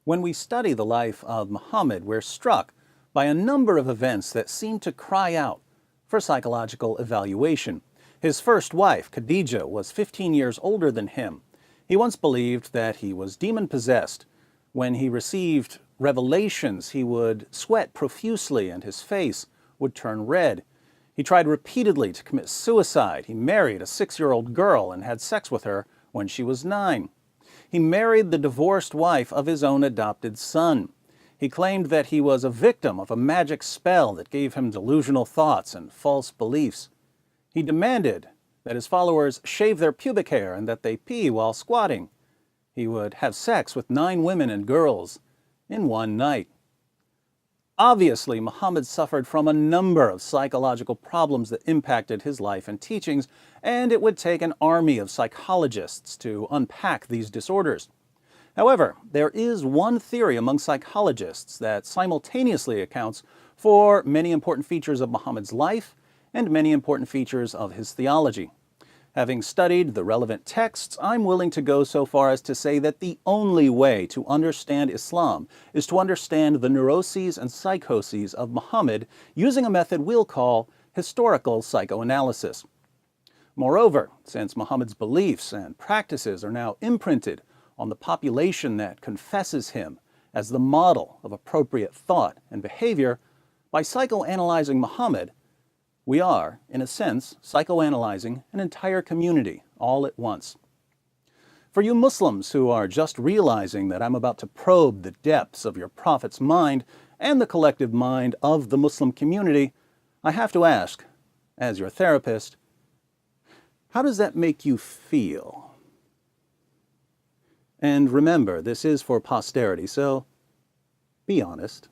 When we study the life of Muhammad, we're struck by a number of events that seem to cry out for psychological evaluation. His first wife, Khadijah, was 15 years older than him. He once believed that he was demon-possessed. When he received revelations, he would sweat profusely and his face would turn red. He tried repeatedly to commit suicide. He married a 6-year-old girl and had sex with her when she was 9. He married the divorced wife of his own adopted son. He claimed that he was a victim of a magic spell that gave him delusional thoughts and false beliefs. He demanded that his followers shave their pubic hair and that they pee while squatting. He would have sex with 9 women and girls in one night. Obviously, Muhammad suffered from a number of psychological problems that impacted his life and teachings, and it would take an army of psychologists to unpack these disorders. However, there is one theory among psychologists that simultaneously accounts for many important features of Muhammad's life and many important features of his theology. Having studied the relevant texts, I'm willing to go so far as to say that the only way to understand Islam is to understand the neuroses and psychoses of Muhammad using a method we'll call historical psychoanalysis. Moreover, since Muhammad's beliefs and practices are now imprinted on the population that confesses him as the model of appropriate thought and behavior, by psychoanalyzing Muhammad, we are, in a sense, psychoanalyzing an entire community all at once. For you Muslims who are just realizing that I'm about to probe the depths of your prophet's mind and the collective mind of the Muslim community, I have to ask, as your therapist, how does that make you feel? And remember, this is for posterity, so be honest.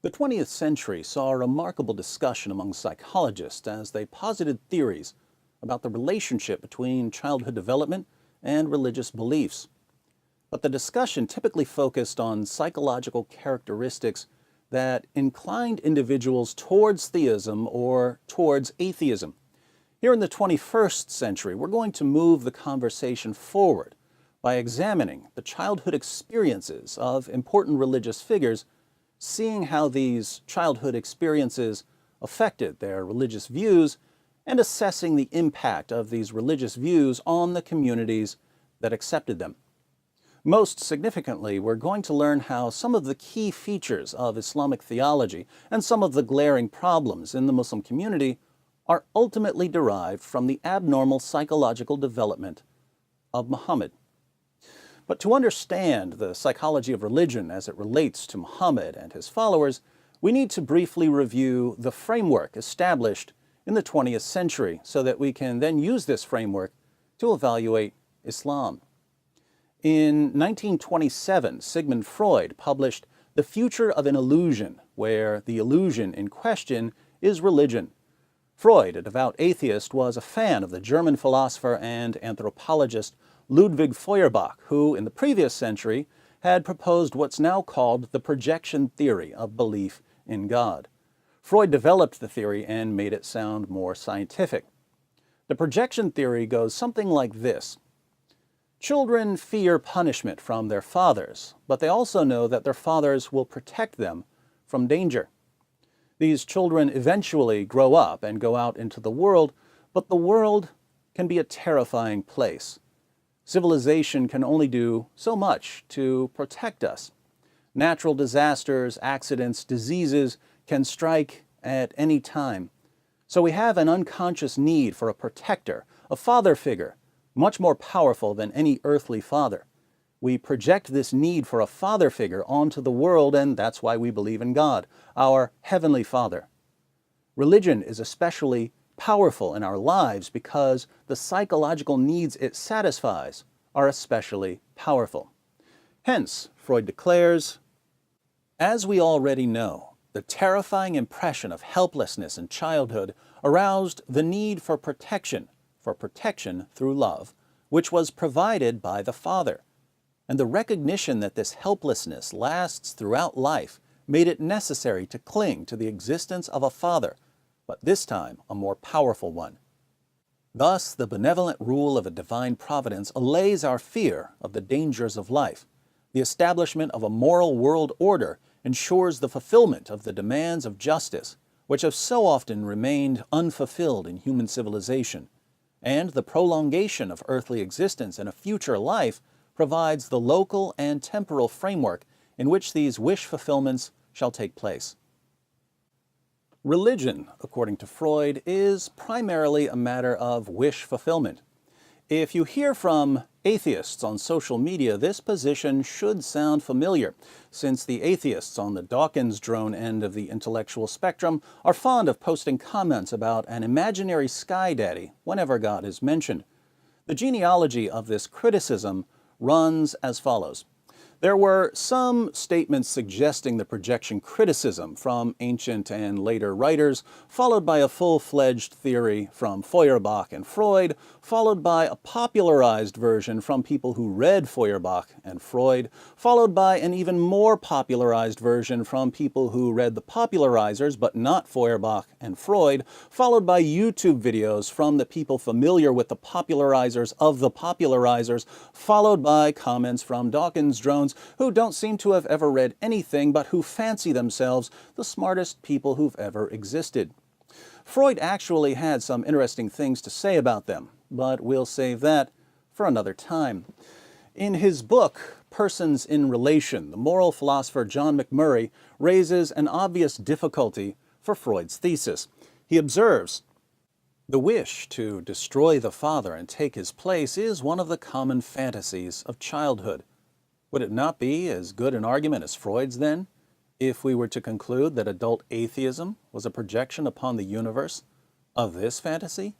The 20th century saw a remarkable discussion among psychologists as they posited theories about the relationship between childhood development and religious beliefs. But the discussion typically focused on psychological characteristics that inclined individuals towards theism or towards atheism. Here in the 21st century, we're going to move the conversation forward by examining the childhood experiences of important religious figures, seeing how these childhood experiences affected their religious views, and assessing the impact of these religious views on the communities that accepted them. Most significantly, we're going to learn how some of the key features of Islamic theology and some of the glaring problems in the Muslim community are ultimately derived from the abnormal psychological development of Muhammad. But to understand the psychology of religion as it relates to Muhammad and his followers, we need to briefly review the framework established in the 20th century so that we can then use this framework to evaluate Islam. In 1927, Sigmund Freud published The Future of an Illusion, where the illusion in question is religion. Freud, a devout atheist, was a fan of the German philosopher and anthropologist Ludwig Feuerbach, who in the previous century had proposed what's now called the projection theory of belief in God. Freud developed the theory and made it sound more scientific. The projection theory goes something like this. Children fear punishment from their fathers, but they also know that their fathers will protect them from danger. These children eventually grow up and go out into the world, but the world can be a terrifying place. Civilization can only do so much to protect us. Natural disasters, accidents, diseases can strike at any time. So we have an unconscious need for a protector, a father figure, much more powerful than any earthly father. We project this need for a father figure onto the world, and that's why we believe in God, our Heavenly Father. Religion is especially powerful in our lives because the psychological needs it satisfies are especially powerful. Hence, Freud declares, as we already know, the terrifying impression of helplessness in childhood aroused the need for protection through love, which was provided by the father. And the recognition that this helplessness lasts throughout life made it necessary to cling to the existence of a father, but this time a more powerful one. Thus, the benevolent rule of a divine providence allays our fear of the dangers of life. The establishment of a moral world order ensures the fulfillment of the demands of justice, which have so often remained unfulfilled in human civilization. And the prolongation of earthly existence in a future life provides the local and temporal framework in which these wish fulfillments shall take place. Religion, according to Freud, is primarily a matter of wish fulfillment. If you hear from atheists on social media, this position should sound familiar, since the atheists on the Dawkins drone end of the intellectual spectrum are fond of posting comments about an imaginary sky daddy whenever God is mentioned. The genealogy of this criticism runs as follows. There were some statements suggesting the projection criticism from ancient and later writers, followed by a full-fledged theory from Feuerbach and Freud, followed by a popularized version from people who read Feuerbach and Freud, followed by an even more popularized version from people who read the popularizers but not Feuerbach and Freud, followed by YouTube videos from the people familiar with the popularizers of the popularizers, followed by comments from Dawkins drones who don't seem to have ever read anything but who fancy themselves the smartest people who've ever existed. Freud actually had some interesting things to say about them, but we'll save that for another time. In his book, Persons in Relation, the moral philosopher John McMurray raises an obvious difficulty for Freud's thesis. He observes, "The wish to destroy the father and take his place is one of the common fantasies of childhood. Would it not be as good an argument as Freud's, then, if we were to conclude that adult atheism was a projection upon the universe of this fantasy?"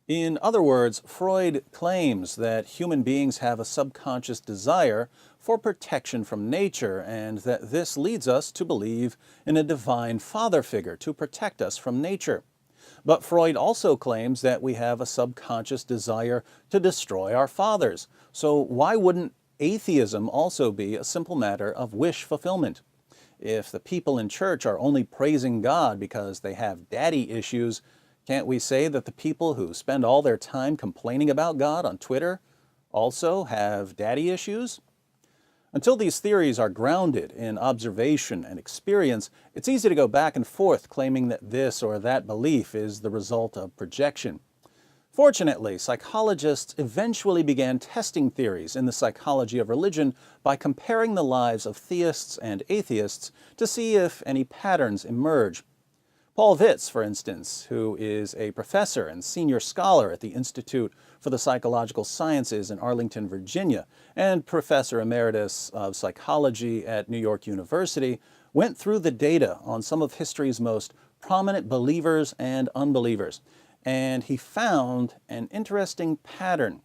In other words, Freud claims that human beings have a subconscious desire for protection from nature, and that this leads us to believe in a divine father figure to protect us from nature. But Freud also claims that we have a subconscious desire to destroy our fathers. So why wouldn't atheism also be a simple matter of wish fulfillment? If the people in church are only praising God because they have daddy issues, can't we say that the people who spend all their time complaining about God on Twitter also have daddy issues? Until these theories are grounded in observation and experience, it's easy to go back and forth claiming that this or that belief is the result of projection. Fortunately, psychologists eventually began testing theories in the psychology of religion by comparing the lives of theists and atheists to see if any patterns emerge. Paul Vitz, for instance, who is a professor and senior scholar at the Institute for the Psychological Sciences in Arlington, Virginia, and professor emeritus of psychology at New York University, went through the data on some of history's most prominent believers and unbelievers, and he found an interesting pattern.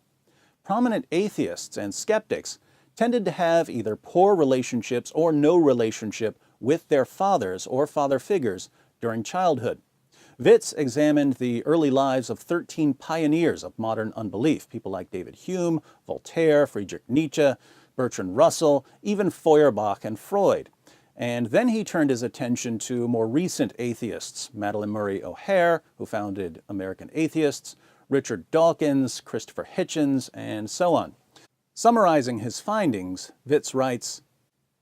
Prominent atheists and skeptics tended to have either poor relationships or no relationship with their fathers or father figures during childhood. Vitz examined the early lives of 13 pioneers of modern unbelief, people like David Hume, Voltaire, Friedrich Nietzsche, Bertrand Russell, even Feuerbach and Freud. And then he turned his attention to more recent atheists, Madeleine Murray O'Hair, who founded American Atheists, Richard Dawkins, Christopher Hitchens, and so on. Summarizing his findings, Vitz writes,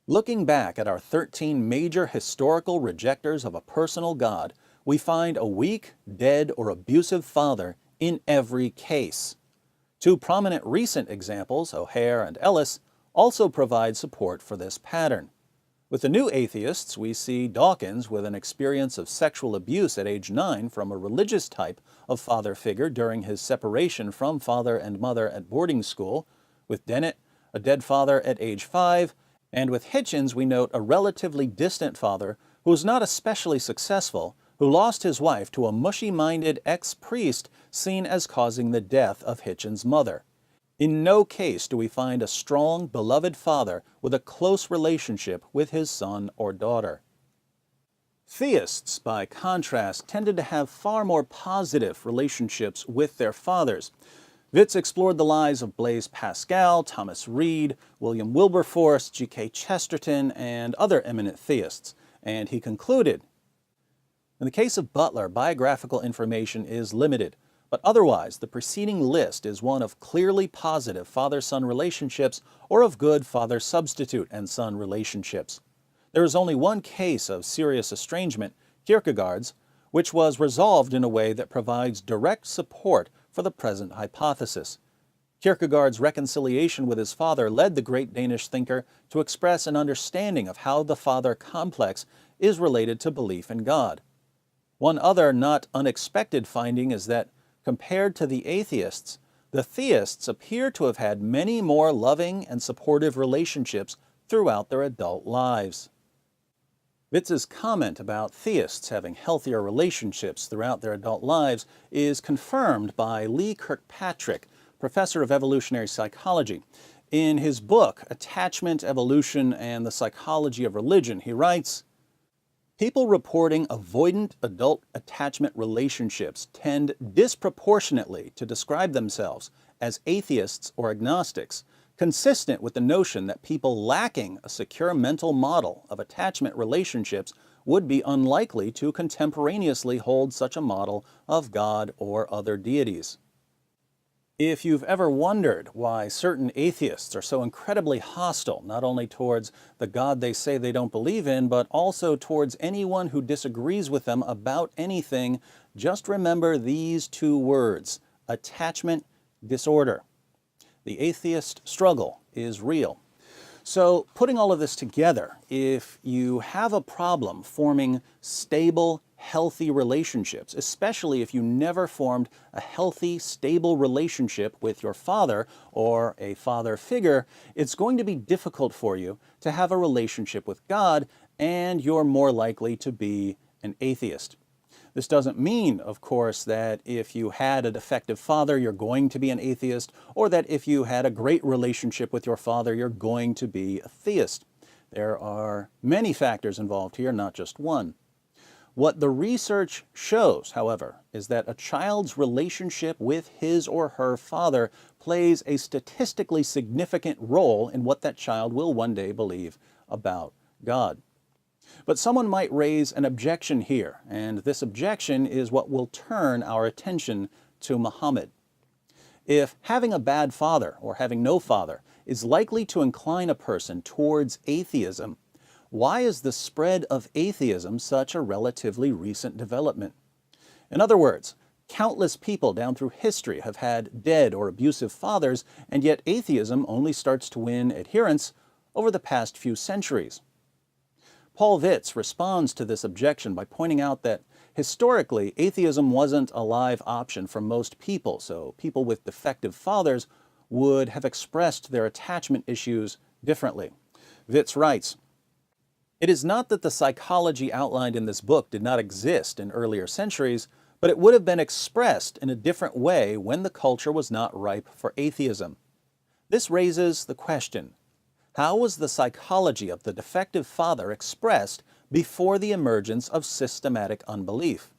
"Looking back at our 13 major historical rejectors of a personal God, we find a weak, dead, or abusive father in every case. Two prominent recent examples, O'Hair and Ellis, also provide support for this pattern. With the new atheists, we see Dawkins with an experience of sexual abuse at age 9 from a religious type of father figure during his separation from father and mother at boarding school. With Dennett, a dead father at age 5. And with Hitchens, we note a relatively distant father who was not especially successful, who lost his wife to a mushy-minded ex-priest seen as causing the death of Hitchens' mother. In no case do we find a strong, beloved father with a close relationship with his son or daughter." Theists, by contrast, tended to have far more positive relationships with their fathers. Vitz explored the lives of Blaise Pascal, Thomas Reid, William Wilberforce, G.K. Chesterton, and other eminent theists, and he concluded, In the case of Butler, biographical information is limited, but otherwise the preceding list is one of clearly positive father-son relationships or of good father-substitute and son relationships. There is only one case of serious estrangement, Kierkegaard's, which was resolved in a way that provides direct support for the present hypothesis. Kierkegaard's reconciliation with his father led the great Danish thinker to express an understanding of how the father complex is related to belief in God. One other not unexpected finding is that, compared to the atheists, the theists appear to have had many more loving and supportive relationships throughout their adult lives. Witz's comment about theists having healthier relationships throughout their adult lives is confirmed by Lee Kirkpatrick, professor of evolutionary psychology. In his book, Attachment, Evolution, and the Psychology of Religion, he writes, "People reporting avoidant adult attachment relationships tend disproportionately to describe themselves as atheists or agnostics, consistent with the notion that people lacking a secure mental model of attachment relationships would be unlikely to contemporaneously hold such a model of God or other deities." If you've ever wondered why certain atheists are so incredibly hostile, not only towards the God they say they don't believe in, but also towards anyone who disagrees with them about anything, just remember these two words: attachment disorder. The atheist struggle is real. So, putting all of this together, if you have a problem forming stable, healthy relationships, especially if you never formed a healthy, stable relationship with your father or a father figure, it's going to be difficult for you to have a relationship with God, and you're more likely to be an atheist. This doesn't mean, of course, that if you had a defective father, you're going to be an atheist, or that if you had a great relationship with your father, you're going to be a theist. There are many factors involved here, not just one. What the research shows, however, is that a child's relationship with his or her father plays a statistically significant role in what that child will one day believe about God. But someone might raise an objection here, and this objection is what will turn our attention to Muhammad. If having a bad father or having no father is likely to incline a person towards atheism, why is the spread of atheism such a relatively recent development? In other words, countless people down through history have had dead or abusive fathers, and yet atheism only starts to win adherents over the past few centuries. Paul Witz responds to this objection by pointing out that historically, atheism wasn't a live option for most people, so people with defective fathers would have expressed their attachment issues differently. Witz writes, "It is not that the psychology outlined in this book did not exist in earlier centuries, but it would have been expressed in a different way when the culture was not ripe for atheism. This raises the question, how was the psychology of the defective father expressed before the emergence of systematic unbelief?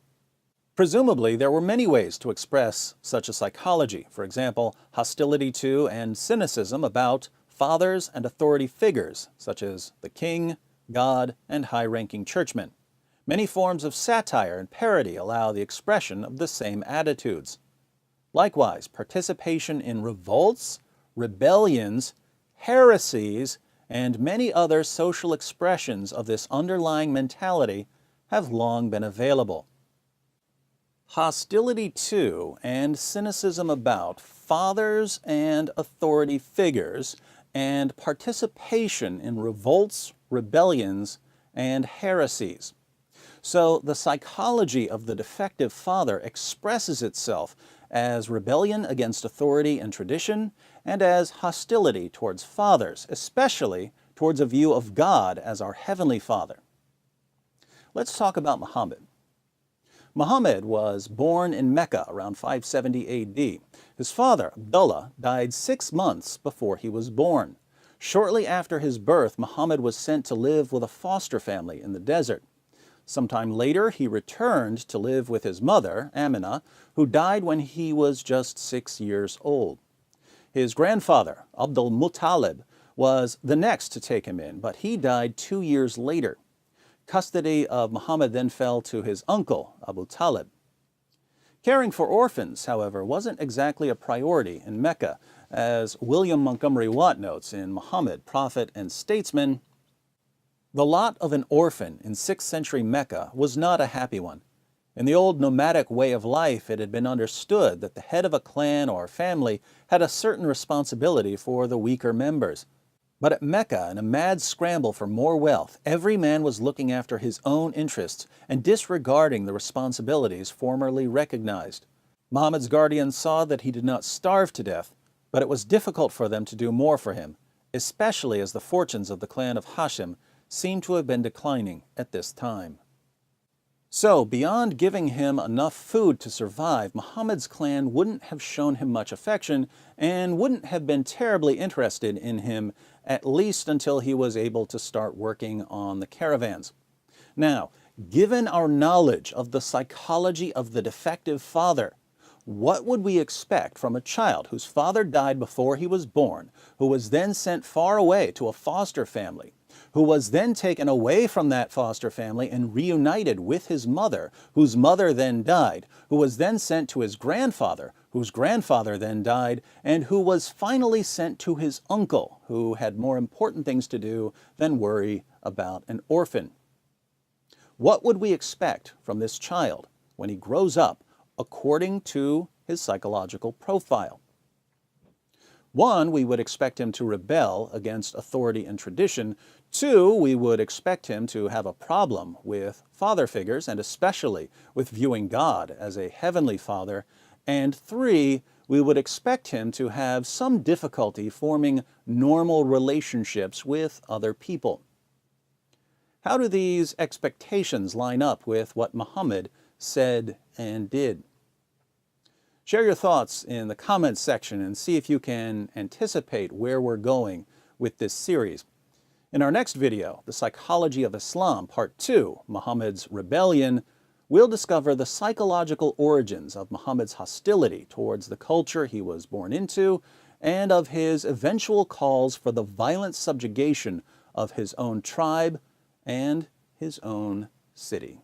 Presumably, there were many ways to express such a psychology. For example, hostility to and cynicism about fathers and authority figures, such as the king, God, and high-ranking churchmen. Many forms of satire and parody allow the expression of the same attitudes. Likewise, participation in revolts, rebellions, heresies, and many other social expressions of this underlying mentality have long been available. Hostility to and cynicism about fathers and authority figures, and participation in revolts, rebellions, and heresies. So the psychology of the defective father expresses itself as rebellion against authority and tradition, and as hostility towards fathers, especially towards a view of God as our Heavenly Father. Let's talk about Muhammad. Muhammad was born in Mecca around 570 AD. His father, Abdullah, died 6 months before he was born. Shortly after his birth, Muhammad was sent to live with a foster family in the desert. Sometime later, he returned to live with his mother, Amina, who died when he was just 6 years old. His grandfather, Abdul Muttalib, was the next to take him in, but he died 2 years later. Custody of Muhammad then fell to his uncle, Abu Talib. Caring for orphans, however, wasn't exactly a priority in Mecca, as William Montgomery Watt notes in Muhammad, Prophet and Statesman. The lot of an orphan in 6th century Mecca was not a happy one. In the old nomadic way of life, it had been understood that the head of a clan or family had a certain responsibility for the weaker members. But at Mecca, in a mad scramble for more wealth, every man was looking after his own interests and disregarding the responsibilities formerly recognized. Muhammad's guardians saw that he did not starve to death, but it was difficult for them to do more for him, especially as the fortunes of the clan of Hashim seemed to have been declining at this time. So, beyond giving him enough food to survive, Muhammad's clan wouldn't have shown him much affection and wouldn't have been terribly interested in him, at least until he was able to start working on the caravans. Now, given our knowledge of the psychology of the defective father, what would we expect from a child whose father died before he was born, who was then sent far away to a foster family, who was then taken away from that foster family and reunited with his mother, whose mother then died, who was then sent to his grandfather, whose grandfather then died, and who was finally sent to his uncle, who had more important things to do than worry about an orphan? What would we expect from this child when he grows up according to his psychological profile? One, we would expect him to rebel against authority and tradition. Two, we would expect him to have a problem with father figures, and especially with viewing God as a heavenly father. And three, we would expect him to have some difficulty forming normal relationships with other people. How do these expectations line up with what Muhammad said and did? Share your thoughts in the comments section and see if you can anticipate where we're going with this series. In our next video, The Psychology of Islam, Part 2, Muhammad's Rebellion, we'll discover the psychological origins of Muhammad's hostility towards the culture he was born into and of his eventual calls for the violent subjugation of his own tribe and his own city.